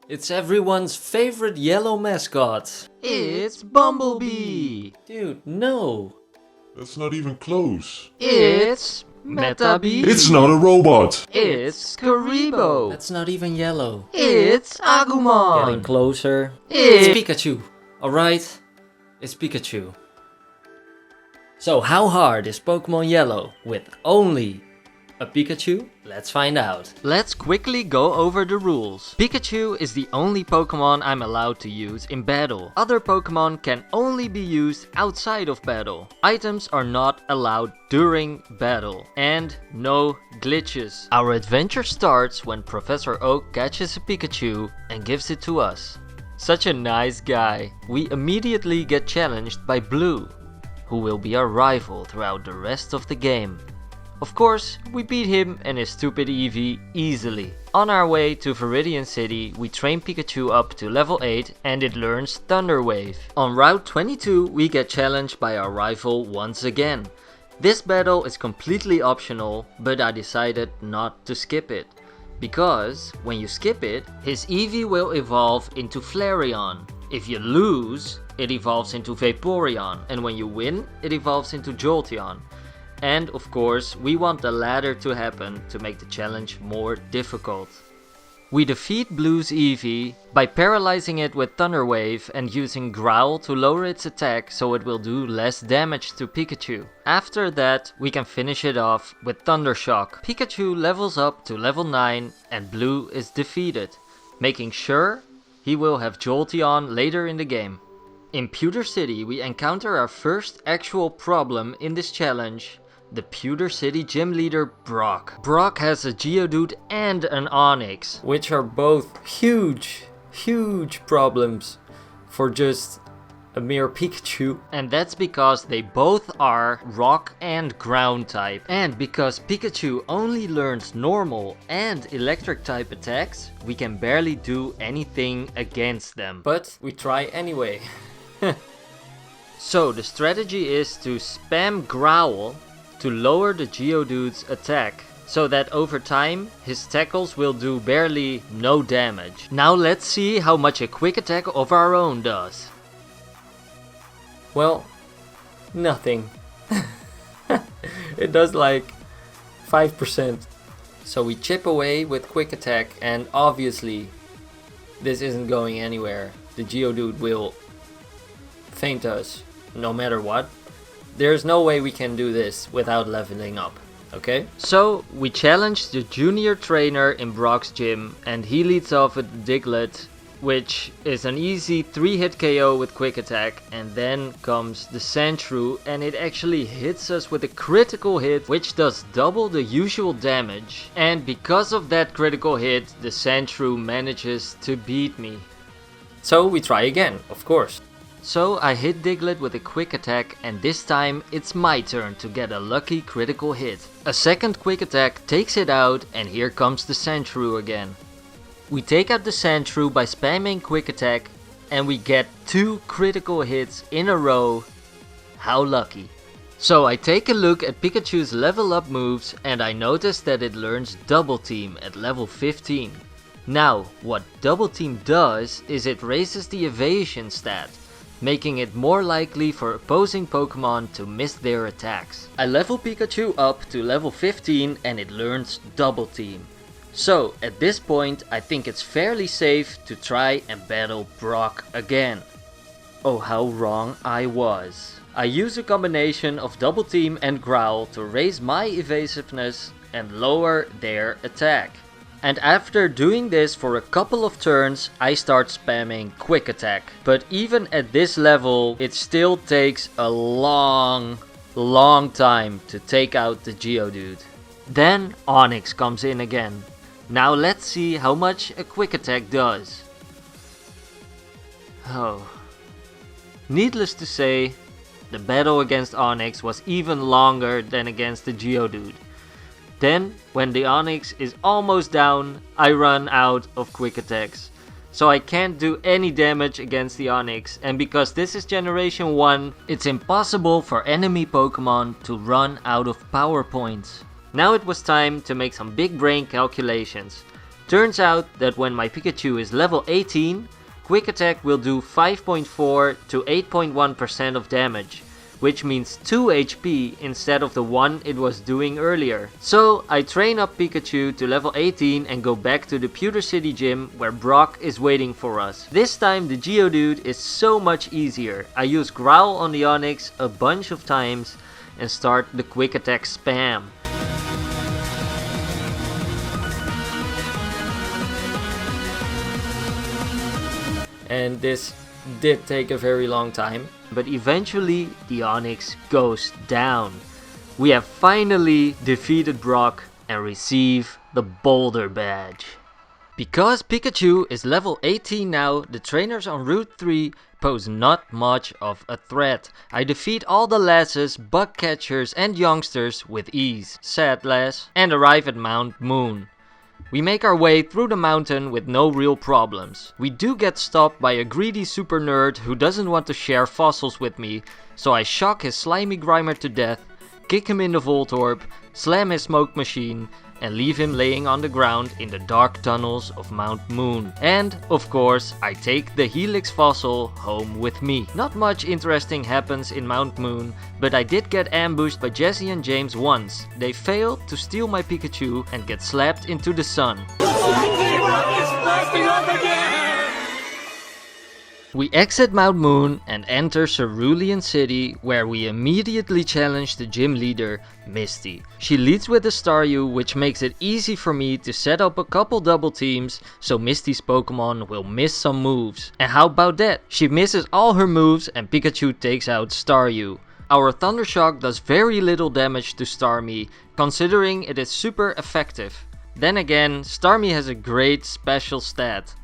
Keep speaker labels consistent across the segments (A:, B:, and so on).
A: It's everyone's favorite yellow mascot.
B: It's Bumblebee.
A: Dude, no.
C: That's not even close.
B: It's Metabee.
C: It's not a robot.
B: It's Karibo.
A: That's not even yellow.
B: It's Agumon.
A: Getting closer.
B: It's
A: It's Pikachu. Alright? It's Pikachu. So how hard is Pokémon Yellow with only a Pikachu? Let's find out.
B: Let's quickly go over the rules. Pikachu is the only Pokemon I'm allowed to use in battle. Other Pokemon can only be used outside of battle. Items are not allowed during battle. And no glitches. Our adventure starts when Professor Oak catches a Pikachu and gives it to us. Such a nice guy. We immediately get challenged by Blue, who will be our rival throughout the rest of the game. Of course, we beat him and his stupid Eevee easily. On our way to Viridian City, we train Pikachu up to level 8 and it learns Thunder Wave. On Route 22, we get challenged by our rival once again. This battle is completely optional, but I decided not to skip it. Because, when you skip it, his Eevee will evolve into Flareon. If you lose, it evolves into Vaporeon, and when you win, it evolves into Jolteon. And of course, we want the latter to happen to make the challenge more difficult. We defeat Blue's Eevee by paralyzing it with Thunder Wave and using Growl to lower its attack so it will do less damage to Pikachu. After that, we can finish it off with Thunder Shock. Pikachu levels up to level 9 and Blue is defeated, making sure he will have Jolteon later in the game. In Pewter City, we encounter our first actual problem in this challenge. The Pewter City gym leader Brock. Brock has a Geodude and an Onix,
A: Which are both huge problems for just a mere Pikachu.
B: and that's because they both are rock and ground type. And because Pikachu only learns normal and electric type attacks, we can barely do anything against them.
A: But we try anyway.
B: So the strategy is to spam Growl to lower the Geodude's attack, so that over time his tackles will do barely no damage. Now let's see how much a quick attack of our own does.
A: Well, nothing. It does like 5%. So we chip away with quick attack and obviously this isn't going anywhere. The Geodude will faint us no matter what. There's no way we can do this without leveling up, okay?
B: So we challenge the junior trainer in Brock's gym and he leads off with Diglett, which is an easy 3-hit KO with quick attack, and then comes the Sandshrew and it actually hits us with a critical hit which does double the usual damage, and because of that critical hit the Sandshrew manages to beat me.
A: So we try again, of course.
B: So I hit Diglett with a quick attack and this time it's my turn to get a lucky critical hit. A second quick attack takes it out and here comes the Sandshrew again. We take out the Sandshrew by spamming quick attack and we get 2 critical hits in a row. How lucky. So I take a look at Pikachu's level up moves and I notice that it learns Double Team at level 15. Now what Double Team does is it raises the evasion stat, making it more likely for opposing Pokemon to miss their attacks. I level Pikachu up to level 15 and it learns Double Team. So at this point I think it's fairly safe to try and battle Brock again. Oh, how wrong I was. I use a combination of Double Team and Growl to raise my evasiveness and lower their attack. And after doing this for a couple of turns, I start spamming quick attack. But even at this level, it still takes a long time to take out the Geodude. Then Onix comes in again. Now let's see how much a quick attack does. Oh. Needless to say, the battle against Onix was even longer than against the Geodude. Then, when the Onix is almost down, I run out of quick attacks. So I can't do any damage against the Onix, and because this is generation 1, it's impossible for enemy Pokemon to run out of power points. Now it was time to make some big brain calculations. Turns out that when my Pikachu is level 18, Quick Attack will do 5.4 to 8.1% of damage, which means 2 HP instead of the 1 it was doing earlier. So I train up Pikachu to level 18 and go back to the Pewter City gym where Brock is waiting for us. This time the Geodude is so much easier. I use Growl on the Onix a bunch of times and start the Quick Attack spam.
A: And this did take a very long time.
B: But eventually the Onix goes down. We have finally defeated Brock and receive the Boulder Badge. Because Pikachu is level 18 now, the trainers on Route 3 pose not much of a threat. I defeat all the lasses, bug catchers and youngsters with ease, sad lass, and arrive at Mount Moon. We make our way through the mountain with no real problems. We do get stopped by a greedy super nerd who doesn't want to share fossils with me, so I shock his slimy Grimer to death, kick him in the Voltorb, slam his smoke machine, and leave him laying on the ground in the dark tunnels of Mount Moon. And, of course, I take the Helix fossil home with me. Not much interesting happens in Mount Moon, but I did get ambushed by Jesse and James once. They failed to steal my Pikachu and get slapped into the sun. We exit Mount Moon and enter Cerulean City, where we immediately challenge the gym leader, Misty. She leads with a Staryu, which makes it easy for me to set up a couple double teams so Misty's Pokemon will miss some moves. And how about that? She misses all her moves and Pikachu takes out Staryu. Our Thunder Shock does very little damage to Starmie, considering it is super effective. Then again, Starmie has a great special stat.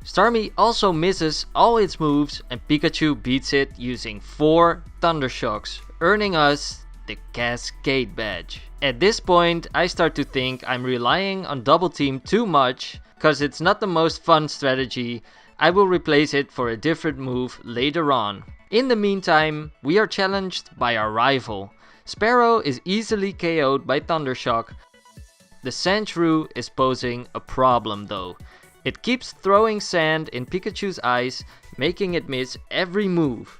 B: Starmie also misses all its moves and Pikachu beats it using 4 Thunder Shocks, earning us the Cascade Badge. At this point I start to think I'm relying on Double Team too much, cause it's not the most fun strategy. I will replace it for a different move later on. In the meantime, we are challenged by our rival. Sparrow is easily KO'd by Thunder Shock. The Sandshrew is posing a problem though. It keeps throwing sand in Pikachu's eyes, making it miss every move.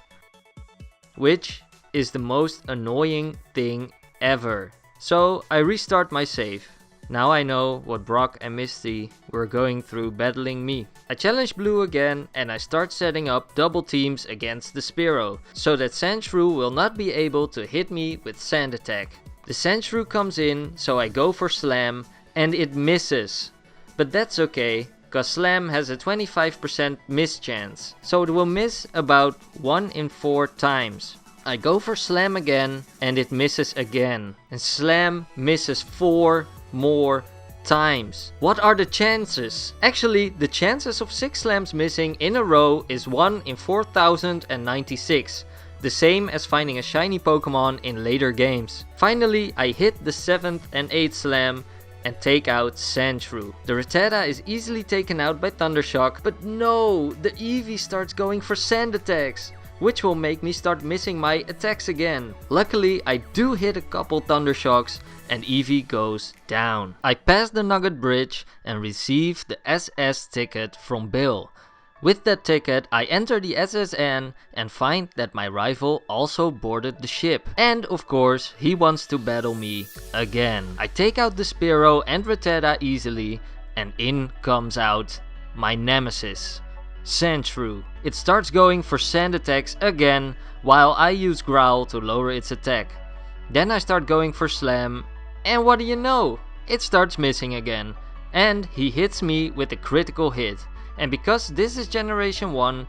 B: Which is the most annoying thing ever. So I restart my save. Now I know what Brock and Misty were going through battling me. I challenge Blue again and I start setting up double teams against the Spearow, so that Sandshrew will not be able to hit me with Sand Attack. The Sandshrew comes in, so I go for Slam and it misses. But that's okay, cause Slam has a 25% miss chance, so it will miss about 1 in 4 times. I go for Slam again and it misses again, and Slam misses 4 more times. What are the chances? Actually, the chances of 6 Slams missing in a row is 1 in 4096, the same as finding a shiny Pokemon in later games. Finally, I hit the 7th and 8th Slam and take out Sandshrew. The Rattata is easily taken out by Thunder Shock, but no, the Eevee starts going for Sand Attacks, which will make me start missing my attacks again. Luckily, I do hit a couple Thunder Shocks and Eevee goes down. I pass the Nugget Bridge and receive the SS ticket from Bill. With that ticket, I enter the SSN and find that my rival also boarded the ship. And of course, he wants to battle me again. I take out the Spearow and Rattata easily, and in comes out my nemesis, Sandshrew. It starts going for sand attacks again, while I use Growl to lower its attack. Then I start going for Slam, and what do you know? It starts missing again, and he hits me with a critical hit. And because this is Generation 1,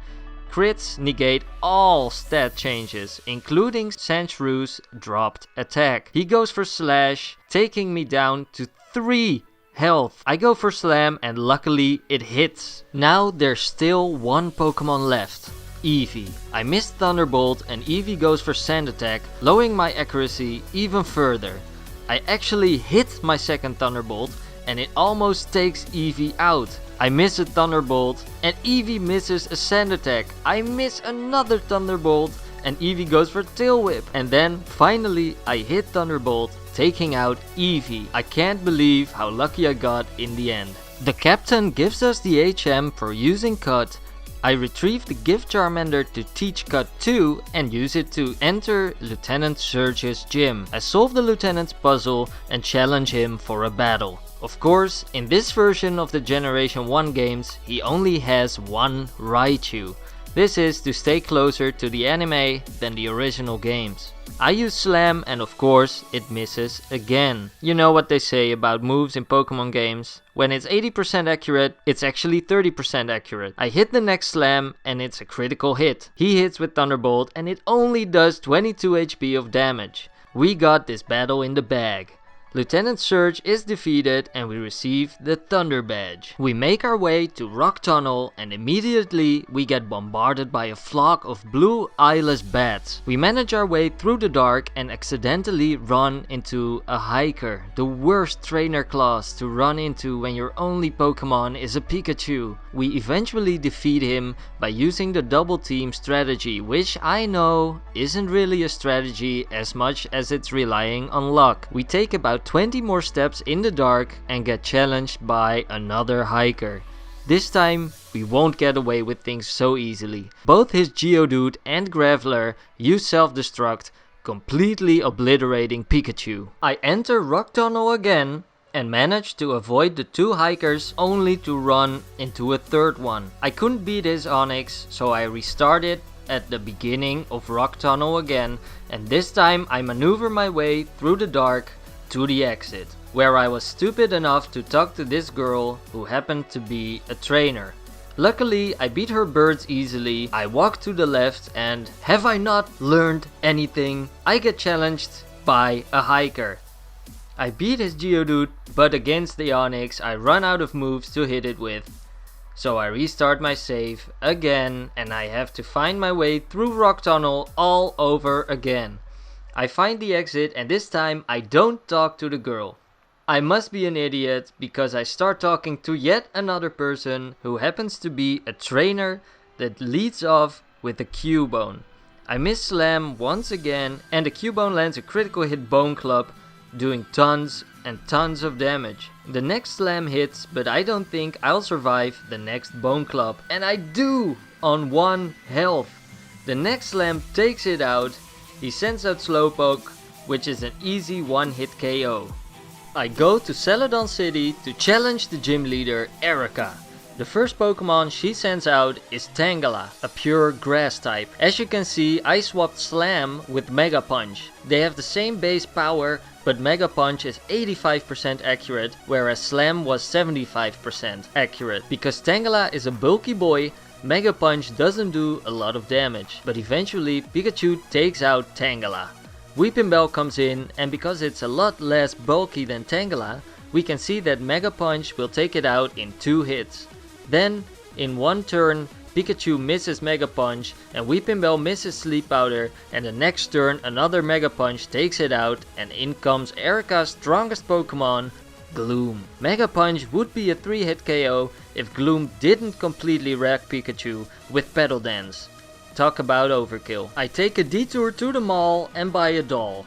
B: crits negate all stat changes, including Sandshrew's dropped attack. He goes for Slash, taking me down to 3 health. I go for Slam and luckily it hits. Now there's still 1 Pokemon left, Eevee. I missed Thunderbolt and Eevee goes for Sand Attack, lowering my accuracy even further. I actually hit my second Thunderbolt and it almost takes Eevee out. I miss a Thunderbolt and Eevee misses a Sand Attack. I miss another Thunderbolt and Eevee goes for Tail Whip. And then finally I hit Thunderbolt, taking out Eevee. I can't believe how lucky I got in the end. The captain gives us the HM for using Cut. I retrieve the gift Charmander to teach Cut 2 and use it to enter Lieutenant Surge's gym. I solve the lieutenant's puzzle and challenge him for a battle. Of course, in this version of the Generation 1 games, he only has one Raichu. This is to stay closer to the anime than the original games. I use Slam and of course it misses again. You know what they say about moves in Pokemon games? When it's 80% accurate, it's actually 30% accurate. I hit the next Slam and it's a critical hit. He hits with Thunderbolt and it only does 22 HP of damage. We got this battle in the bag. Lieutenant Surge is defeated and we receive the Thunder Badge. We make our way to Rock Tunnel and immediately we get bombarded by a flock of blue eyeless bats. We manage our way through the dark and accidentally run into a hiker, the worst trainer class to run into when your only Pokemon is a Pikachu. We eventually defeat him by using the double team strategy, which I know isn't really a strategy as much as it's relying on luck. We take about 20 more steps in the dark and get challenged by another hiker. This time we won't get away with things so easily. Both his Geodude and Graveler use self-destruct, completely obliterating Pikachu. I enter Rock Tunnel again and manage to avoid the two hikers only to run into a third one. I couldn't beat his Onix, so I restarted at the beginning of Rock Tunnel again, and this time I maneuver my way through the dark to the exit, where I was stupid enough to talk to this girl who happened to be a trainer. Luckily, I beat her birds easily. I walk to the left and have I not learned anything? I get challenged by a hiker. I beat his Geodude, but against the Onix I run out of moves to hit it with. So I restart my save again and I have to find my way through Rock Tunnel all over again. I find the exit and this time I don't talk to the girl. I must be an idiot because I start talking to yet another person who happens to be a trainer that leads off with a Cubone. I miss Slam once again and the Cubone lands a critical hit Bone Club, doing tons and tons of damage. The next Slam hits, but I don't think I'll survive the next Bone Club. And I do! On 1 health. The next Slam takes it out. He sends out Slowpoke, which is an easy one-hit KO. I go to Celadon City to challenge the gym leader, Erica. The first Pokemon she sends out is Tangela, a pure grass type. As you can see, I swapped Slam with Mega Punch. They have the same base power, but Mega Punch is 85% accurate, whereas Slam was 75% accurate. Because Tangela is a bulky boy, Mega Punch doesn't do a lot of damage, but eventually Pikachu takes out Tangela. Weepinbell comes in, and because it's a lot less bulky than Tangela, we can see that Mega Punch will take it out in 2 hits. Then, in 1 turn, Pikachu misses Mega Punch and Weepinbell misses Sleep Powder, and the next turn another Mega Punch takes it out and in comes Erica's strongest Pokemon, Gloom. Mega Punch would be a 3-hit KO if Gloom didn't completely wreck Pikachu with Petal Dance. Talk about overkill. I take a detour to the mall and buy a doll.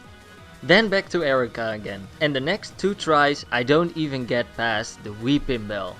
B: Then back to Erica again. And the next 2 tries I don't even get past the Weepinbell.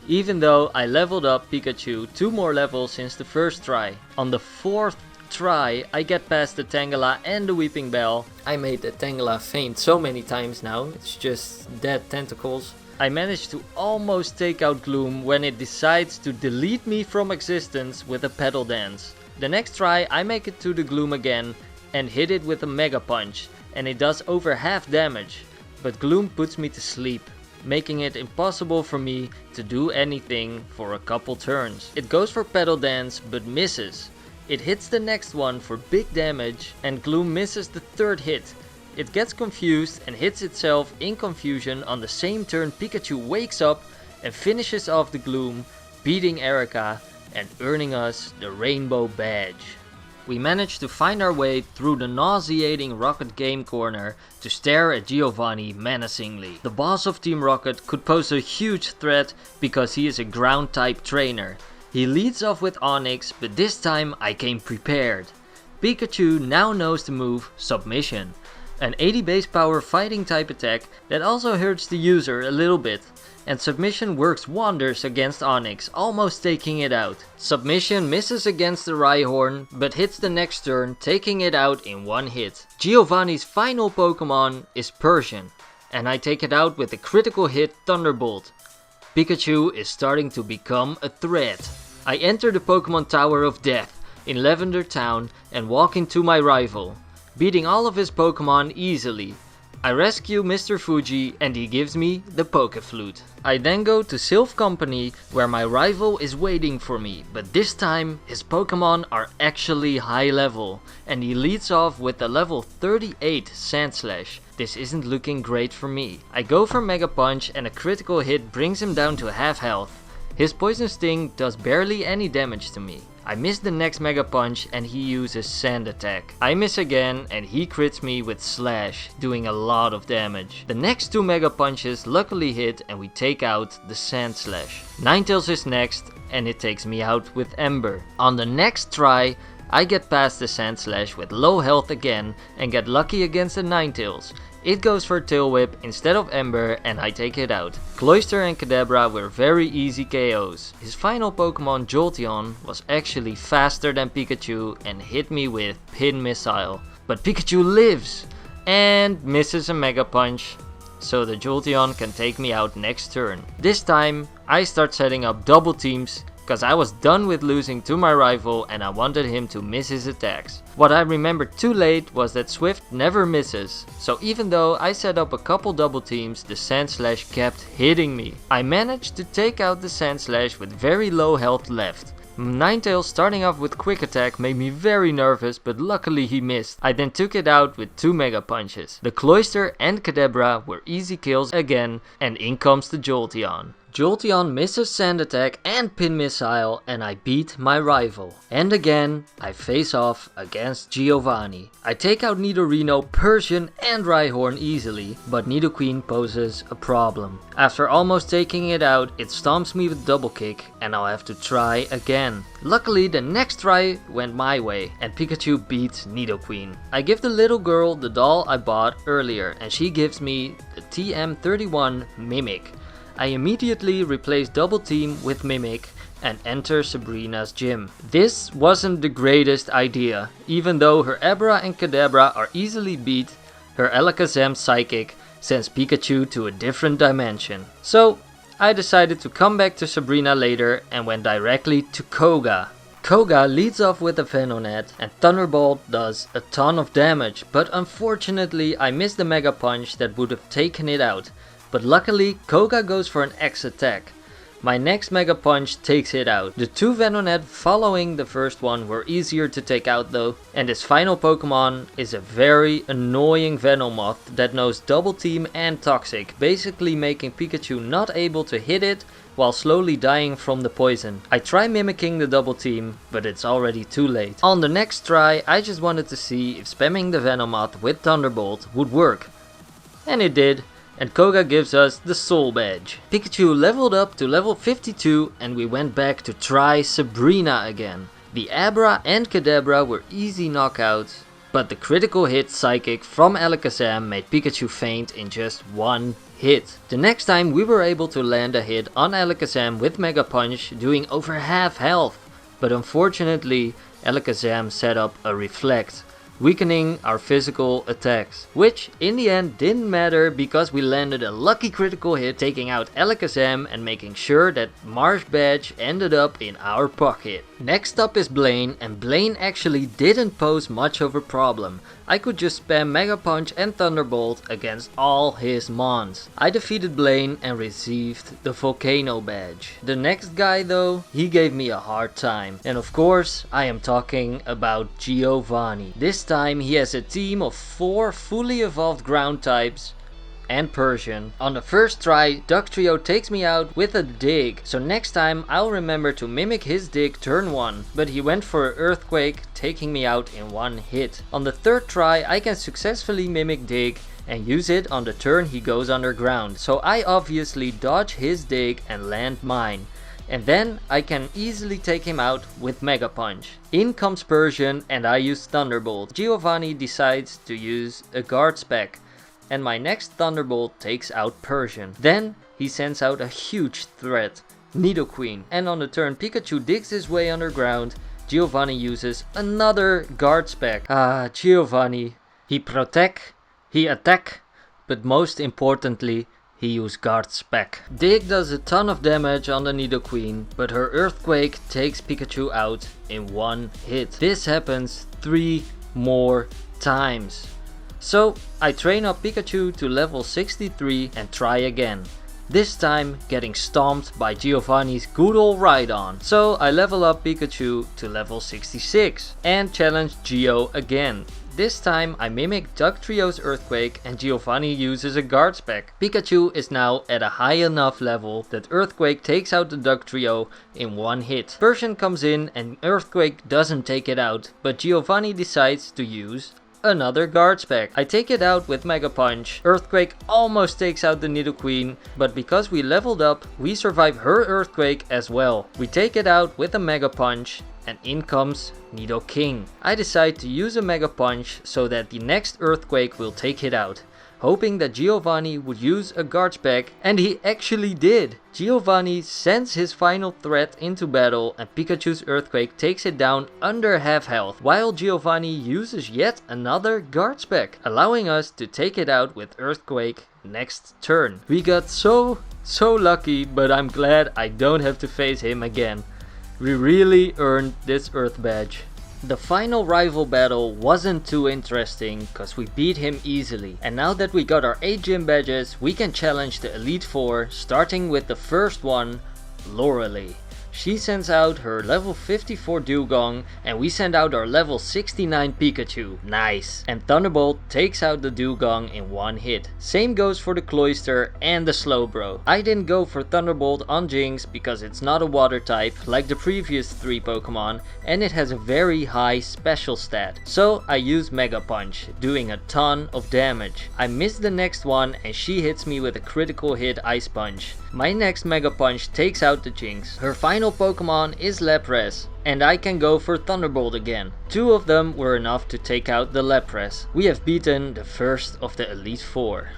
B: Even though I leveled up Pikachu 2 more levels since the first try. On the 4th try I get past the Tangela and the Weepinbell.
A: I made the Tangela faint so many times now, it's just dead tentacles.
B: I managed to almost take out Gloom when it decides to delete me from existence with a Petal Dance. The next try I make it to the Gloom again and hit it with a Mega Punch, and it does over half damage, but Gloom puts me to sleep, making it impossible for me to do anything for a couple turns. It goes for Petal Dance but misses. It hits the next one for big damage and Gloom misses the 3rd hit. It gets confused and hits itself in confusion on the same turn Pikachu wakes up and finishes off the Gloom, beating Erica and earning us the Rainbow Badge. We managed to find our way through the nauseating Rocket Game Corner to stare at Giovanni menacingly. The boss of Team Rocket could pose a huge threat because he is a ground type trainer. He leads off with Onix, but this time I came prepared. Pikachu now knows the move Submission. An 80 base power fighting type attack that also hurts the user a little bit. And Submission works wonders against Onyx, almost taking it out. Submission misses against the Rhyhorn, but hits the next turn, taking it out in one hit. Giovanni's final Pokemon is Persian, and I take it out with a critical hit Thunderbolt. Pikachu is starting to become a threat. I enter the Pokemon Tower of Death in Lavender Town and walk into my rival, beating all of his Pokemon easily. I rescue Mr. Fuji and he gives me the Pokeflute. I then go to Silph Company where my rival is waiting for me, but this time his Pokemon are actually high level and he leads off with a level 38 Sandslash. This isn't looking great for me. I go for Mega Punch and a critical hit brings him down to half health. His Poison Sting does barely any damage to me. I miss the next Mega Punch and he uses Sand Attack. I miss again and he crits me with Slash, doing a lot of damage. The next two Mega Punches luckily hit and we take out the Sand Slash. Ninetales is next and it takes me out with Ember. On the next try, I get past the Sand Slash with low health again and get lucky against the Ninetales. It goes for Tail Whip instead of Ember and I take it out. Cloyster and Kadabra were very easy KOs. His final Pokemon Jolteon was actually faster than Pikachu and hit me with Pin Missile. But Pikachu lives and misses a Mega Punch, so the Jolteon can take me out next turn. This time I start setting up double teams because I was done with losing to my rival and I wanted him to miss his attacks. What I remembered too late was that Swift never misses, so even though I set up a couple double teams, the Sandslash kept hitting me. I managed to take out the Sandslash with very low health left. Ninetales starting off with Quick Attack made me very nervous, but luckily he missed. I then took it out with two Mega Punches. The Cloyster and Kadabra were easy kills again, and in comes the Jolteon. Jolteon misses Sand Attack and Pin Missile and I beat my rival. And again, I face off against Giovanni. I take out Nidorino, Persian and Rhyhorn easily, but Nidoqueen poses a problem. After almost taking it out, it stomps me with Double Kick and I'll have to try again. Luckily, the next try went my way and Pikachu beats Nidoqueen. I give the little girl the doll I bought earlier and she gives me the TM31 Mimic. I immediately replace Double Team with Mimic and enter Sabrina's gym. This wasn't the greatest idea. Even though her Abra and Kadabra are easily beat, her Alakazam Psychic sends Pikachu to a different dimension. So I decided to come back to Sabrina later and went directly to Koga. Koga leads off with a Venonat and Thunderbolt does a ton of damage, but unfortunately I missed the Mega Punch that would have taken it out. But luckily, Koga goes for an X attack. My next Mega Punch takes it out. The two Venonat following the first one were easier to take out though. And his final Pokemon is a very annoying Venomoth that knows Double Team and Toxic, basically making Pikachu not able to hit it while slowly dying from the poison. I try mimicking the Double Team, but it's already too late. On the next try, I just wanted to see if spamming the Venomoth with Thunderbolt would work. And it did. And Koga gives us the Soul Badge. Pikachu leveled up to level 52 and we went back to try Sabrina again. The Abra and Kadabra were easy knockouts, but the critical hit Psychic from Alakazam made Pikachu faint in just one hit. The next time we were able to land a hit on Alakazam with Mega Punch doing over half health, but unfortunately Alakazam set up a Reflect, weakening our physical attacks, which in the end didn't matter because we landed a lucky critical hit taking out Alakazam and making sure that Marsh Badge ended up in our pocket. Next up is Blaine, and Blaine actually didn't pose much of a problem. I could just spam Mega Punch and Thunderbolt against all his mons. I defeated Blaine and received the Volcano Badge. The next guy though, he gave me a hard time. And of course, I am talking about Giovanni. This time he has a team of 4 fully evolved ground types and Persian. On the first try, Dugtrio takes me out with a Dig, so next time I'll remember to mimic his Dig turn 1, but he went for an Earthquake, taking me out in one hit. On the third try, I can successfully mimic Dig and use it on the turn he goes underground, so I obviously dodge his Dig and land mine. And then I can easily take him out with Mega Punch. In comes Persian and I use Thunderbolt. Giovanni decides to use a guard spec and my next Thunderbolt takes out Persian. Then he sends out a huge threat, Nidoqueen. And on the turn Pikachu digs his way underground, Giovanni uses another guard spec. Giovanni. He protect, he attack, but most importantly, he used guard spec. Dig does a ton of damage on the Nidoqueen, but her Earthquake takes Pikachu out in one hit. This happens 3 more times. So I train up Pikachu to level 63 and try again. This time getting stomped by Giovanni's good ol' Rhydon. So I level up Pikachu to level 66 and challenge Gio again. This time I mimic Dugtrio's Earthquake and Giovanni uses a guard spec. Pikachu is now at a high enough level that Earthquake takes out the Dugtrio in one hit. Persian comes in and Earthquake doesn't take it out, but Giovanni decides to use another guard spec. I take it out with Mega Punch. Earthquake almost takes out the Nidoqueen, but because we leveled up, we survive her Earthquake as well. We take it out with a Mega Punch and in comes Nidoking. I decide to use a Mega Punch so that the next Earthquake will take it out, hoping that Giovanni would use a guard spec, and he actually did. Giovanni sends his final threat into battle and Pikachu's Earthquake takes it down under half health, while Giovanni uses yet another guard spec, allowing us to take it out with Earthquake next turn. We got so lucky, but I'm glad I don't have to face him again. We really earned this Earth badge. The final rival battle wasn't too interesting cause we beat him easily, and now that we got our 8 gym badges we can challenge the Elite Four, starting with the first one, Lorelei. She sends out her level 54 Dewgong and we send out our level 69 Pikachu. Nice! And Thunderbolt takes out the Dewgong in one hit. Same goes for the Cloyster and the Slowbro. I didn't go for Thunderbolt on Jinx because it's not a water type like the previous 3 Pokemon and it has a very high special stat. So I use Mega Punch, doing a ton of damage. I miss the next one and she hits me with a critical hit Ice Punch. My next Mega Punch takes out the Jinx. Her final Pokemon is Lapras, and I can go for Thunderbolt again. 2 of them were enough to take out the Lapras. We have beaten the first of the Elite Four.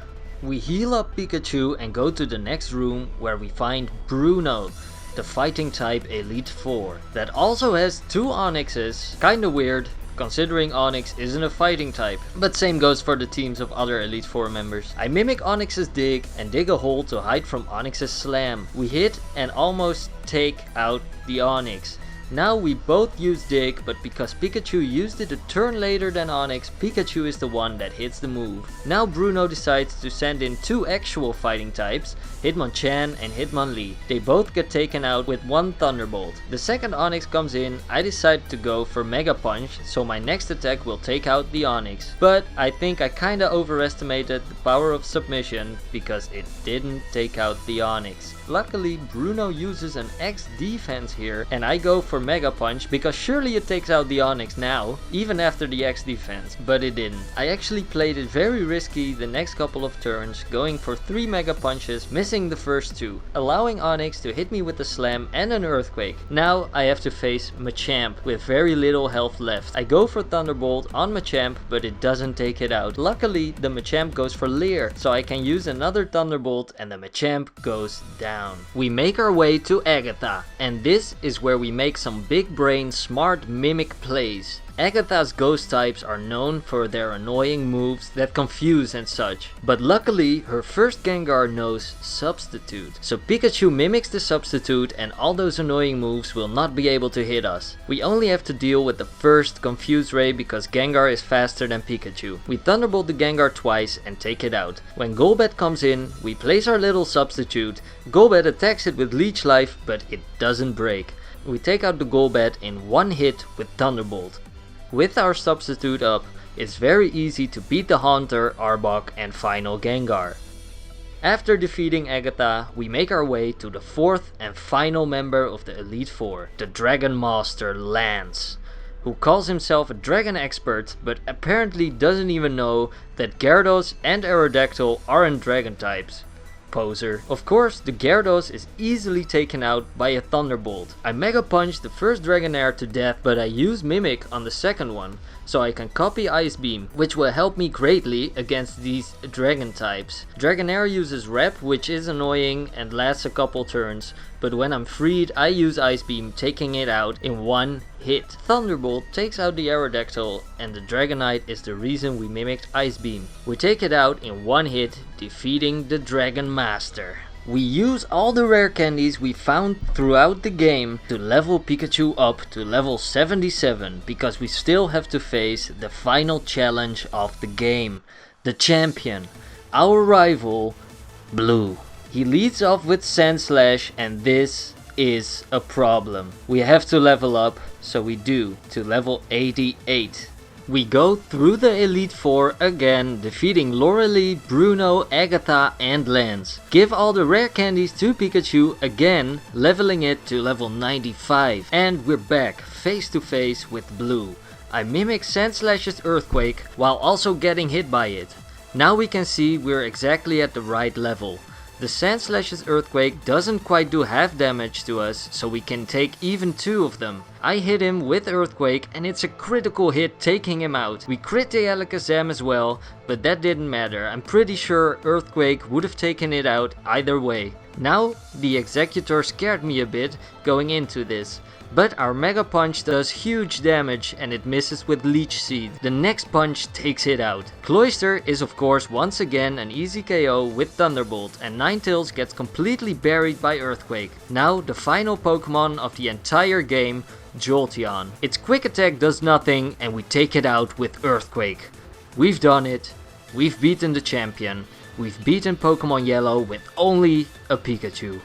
B: We heal up Pikachu and go to the next room where we find Bruno, the fighting type Elite Four, that also has 2 Onixes. Kinda weird, considering Onix isn't a fighting type, but same goes for the teams of other Elite Four members. I mimic Onix's dig and dig a hole to hide from Onix's slam. We hit and almost take out the Onix. Now we both use dig, but because Pikachu used it a turn later than Onix, Pikachu is the one that hits the move. Now Bruno decides to send in 2 actual fighting types, Hitmonchan and Hitmonlee. They both get taken out with 1 Thunderbolt. The second Onix comes in, I decide to go for Mega Punch, so my next attack will take out the Onix. But I think I kinda overestimated the power of submission because it didn't take out the Onix. Luckily Bruno uses an X defense here and I go for Mega Punch because surely it takes out the Onix now, even after the X defense, but it didn't. I actually played it very risky the next couple of turns, going for 3 Mega Punches, missing the first 2, allowing Onix to hit me with a Slam and an Earthquake. Now I have to face Machamp with very little health left. I go for Thunderbolt on Machamp, but it doesn't take it out. Luckily the Machamp goes for Leer, so I can use another Thunderbolt and the Machamp goes down. We make our way to Agatha, and this is where we make some big brain smart mimic plays. Agatha's ghost types are known for their annoying moves that confuse and such, but luckily her first Gengar knows Substitute. So Pikachu mimics the Substitute and all those annoying moves will not be able to hit us. We only have to deal with the first Confuse Ray because Gengar is faster than Pikachu. We Thunderbolt the Gengar twice and take it out. When Golbat comes in, we place our little Substitute. Golbat attacks it with Leech Life, but it doesn't break. We take out the Golbat in one hit with Thunderbolt. With our Substitute up, it's very easy to beat the Haunter, Arbok and final Gengar. After defeating Agatha, we make our way to the 4th and final member of the Elite Four, the Dragon Master Lance, who calls himself a dragon expert but apparently doesn't even know that Gyarados and Aerodactyl aren't dragon types. Poser. Of course, the Gyarados is easily taken out by a Thunderbolt. I Mega Punch the first Dragonair to death, but I use Mimic on the second one, so I can copy Ice Beam, which will help me greatly against these Dragon types. Dragonair uses Rep, which is annoying and lasts a couple turns, but when I'm freed I use Ice Beam, taking it out in one hit. Thunderbolt takes out the Aerodactyl, and the Dragonite is the reason we mimicked Ice Beam. We take it out in one hit, defeating the Dragon Master. We use all the rare candies we found throughout the game to level Pikachu up to level 77, because we still have to face the final challenge of the game. The champion, our rival, Blue. He leads off with Sandslash, and this is a problem. We have to level up, so we do, to level 88. We go through the Elite Four again, defeating Lorelei, Bruno, Agatha and Lance. Give all the rare candies to Pikachu again, leveling it to level 95. And we're back, face to face with Blue. I mimic Sandslash's Earthquake while also getting hit by it. Now we can see we're exactly at the right level. The Sandslash's Earthquake doesn't quite do half damage to us, so we can take even 2 of them. I hit him with Earthquake and it's a critical hit, taking him out. We crit the Alakazam as well, but that didn't matter. I'm pretty sure Earthquake would have taken it out either way. Now, the Executor scared me a bit going into this. But our Mega Punch does huge damage and it misses with Leech Seed. The next punch takes it out. Cloyster is of course once again an easy KO with Thunderbolt, and Ninetales gets completely buried by Earthquake. Now the final Pokemon of the entire game, Jolteon. Its quick attack does nothing and we take it out with Earthquake. We've done it. We've beaten the champion. We've beaten Pokemon Yellow with only a Pikachu.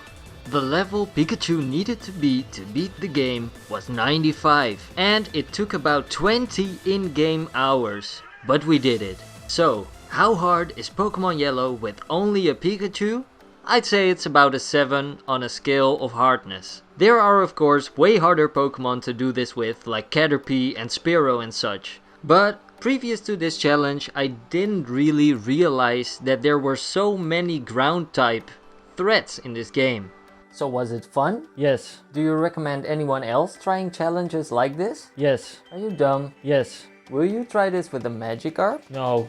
B: The level Pikachu needed to beat the game was 95, and it took about 20 in-game hours, but we did it. So, how hard is Pokemon Yellow with only a Pikachu? I'd say it's about a 7 on a scale of hardness. There are of course way harder Pokemon to do this with, like Caterpie and Spearow and such, but previous to this challenge I didn't really realize that there were so many ground type threats in this game.
A: So was it fun?
B: Yes.
A: Do you recommend anyone else trying challenges like this?
B: Yes.
A: Are you dumb?
B: Yes.
A: Will you try this with a Magikarp?
B: No.